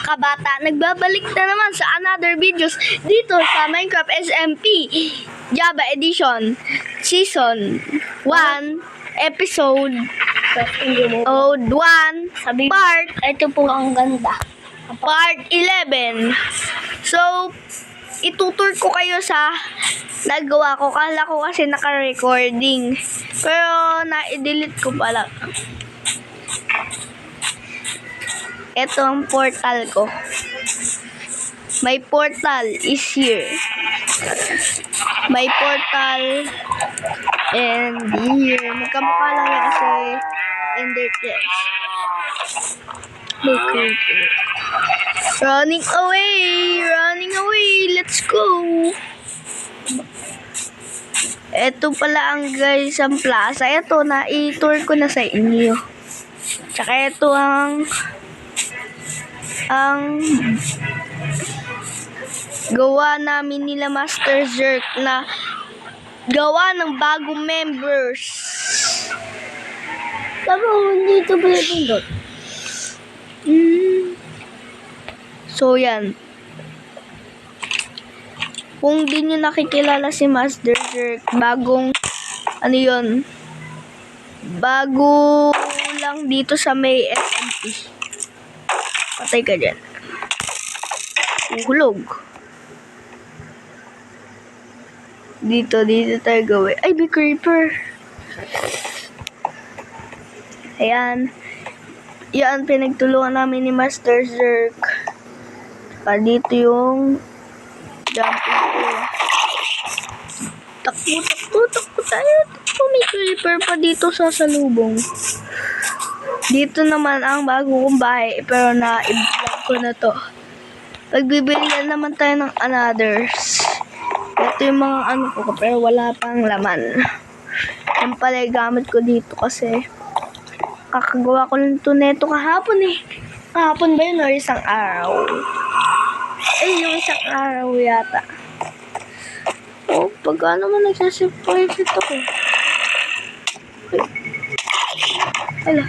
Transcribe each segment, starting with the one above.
Kabata, nagbabalik na naman sa another videos dito sa Minecraft SMP Java Edition Season 1 Episode 1 Part, Ito po ang ganda. Part 11. So, itutur ko kayo sa nagawa ko. Kala ko kasi naka-recording, pero na-delete ko pala. Ito ang portal ko. My portal is here. My portal and here. Magkamukha lang yan kasi Ender Chest. Running away! Running away! Let's go! Ito pala ang guys ang plaza. Ito na i-tour ko na sa inyo. Tsaka ito ang gawa namin nila Master Zerk na gawa ng bagong members. Tama, hindi ito pala pindot. So yan. Kung di nyo nakikilala si Master Zerk, bagong ano yun, bago lang dito sa may SMP. Patay ka dyan. Uhulog. Dito tayo gawin. Ay, may creeper. Ayan. Yan, pinagtulungan namin ni Master Zerk. Dito yung jumping ko. Takbo tayo. May creeper pa dito sa salubong. Dito naman ang bago kong bahay, pero na-i-vlog ko na to. Pagbibilihan naman tayo ng anothers. Ito yung mga ano ko, pero wala pang laman. Yan pala yung gamit ko dito kasi kakagawa ko lang ito neto kahapon eh. Kahapon ba yun o isang araw? Ay, yung isang araw yata. Oh, pag ano mo nagsasipay ito ko. Ala.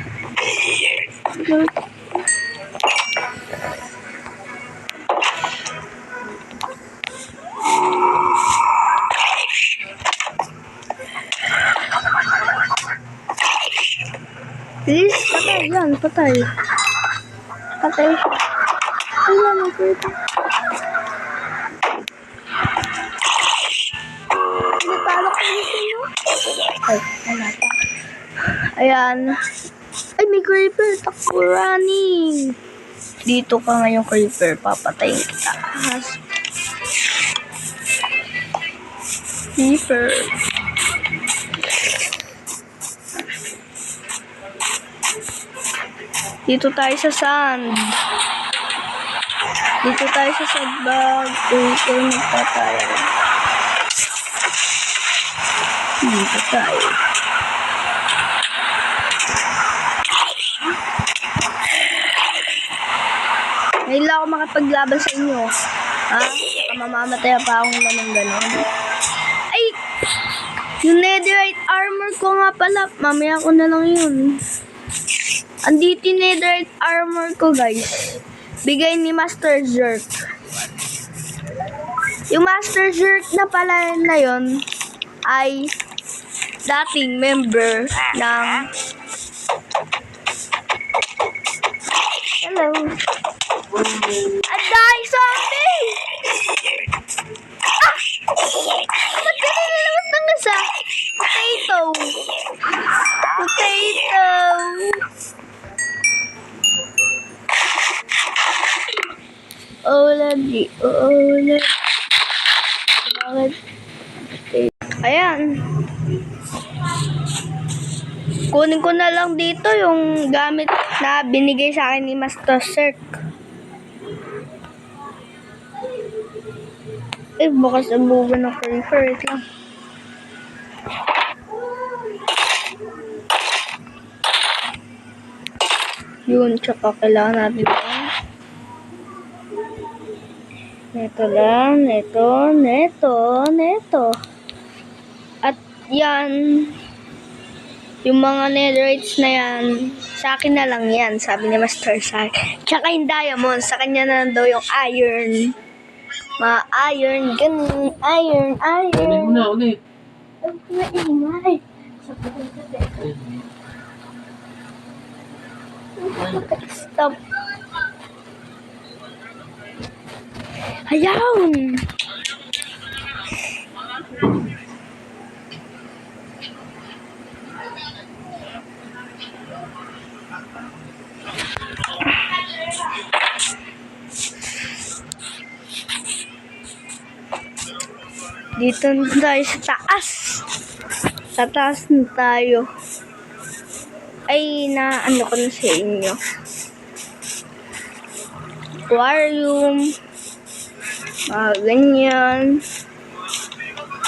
Please, patay yan, patay. Patay siya. Ayan, pwede. Natalo ko dito. Ay, wala pa. Ayan. Ay, may creeper. Takbo, running. Dito ka ngayon, creeper. Papatayin kita. Creeper. Dito tayo sa sand. Dito tayo sa sandbag. Dito magpatayo. Dito tayo. Ngayon lang ako makapaglaban sa inyo. Ha? Mamamatay pa akong naman gano'n. Ay! Yung netherite armor ko nga pala. Mamaya ko na lang yun. Andito yung netherite armor ko, guys. Bigay ni Master Zerk. Yung Master Zerk na pala na yun ay dating member ng hello. Aday, zombie! Ah! Ba't ka nilalawas ng isa? Potato! Potato! Oladi. Bakit? Ayan. Kunin ko na lang dito yung gamit na binigay sa akin ni Master Zerk. Eh, bukas ang buwan ng creeper. Wait lang. Yun, tsaka kailangan natin ito. Neto lang, neto. At yan, yung mga netherites na yan, Sa akin na lang yan, sabi ni Master Shark. Tsaka yung diamond, sa kanya na lang daw yung iron. Mga iron, ganun, iron. Ulit mo na, ulit. Maingay. Stop. Ayaw! Dito na tayo sa taas. Sa taas na tayo. Ay, ano ko na sa inyo. Aquarium. Mga ganyan.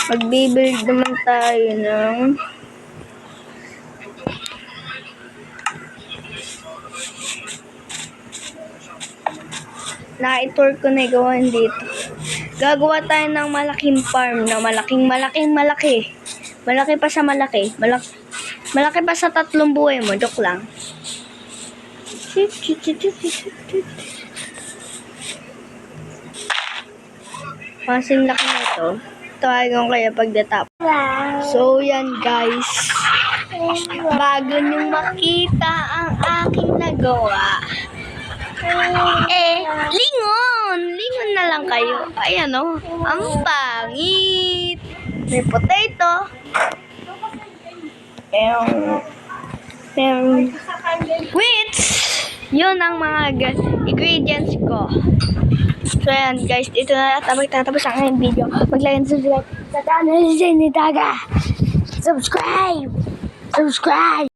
Magbibuild naman tayo ng na-tour ko na gawin dito. Gagawa tayo ng malaking farm na malaki. Malaki pa sa malaki. Malaki pa sa 3 buhay mo. Joke lang. Masing laki na ito. Tawagan ko kaya pagdatap. So, yan guys. Bago nyo makita ang aking nagawa. Lingon! Lingon na lang kayo. Ayan o. Ang pangit. May potato. Which, yun ang mga ingredients ko. So yan guys, dito na natin magtatapos ang aking video. Mag-like and subscribe sa channel ni Jenny Daga. Subscribe!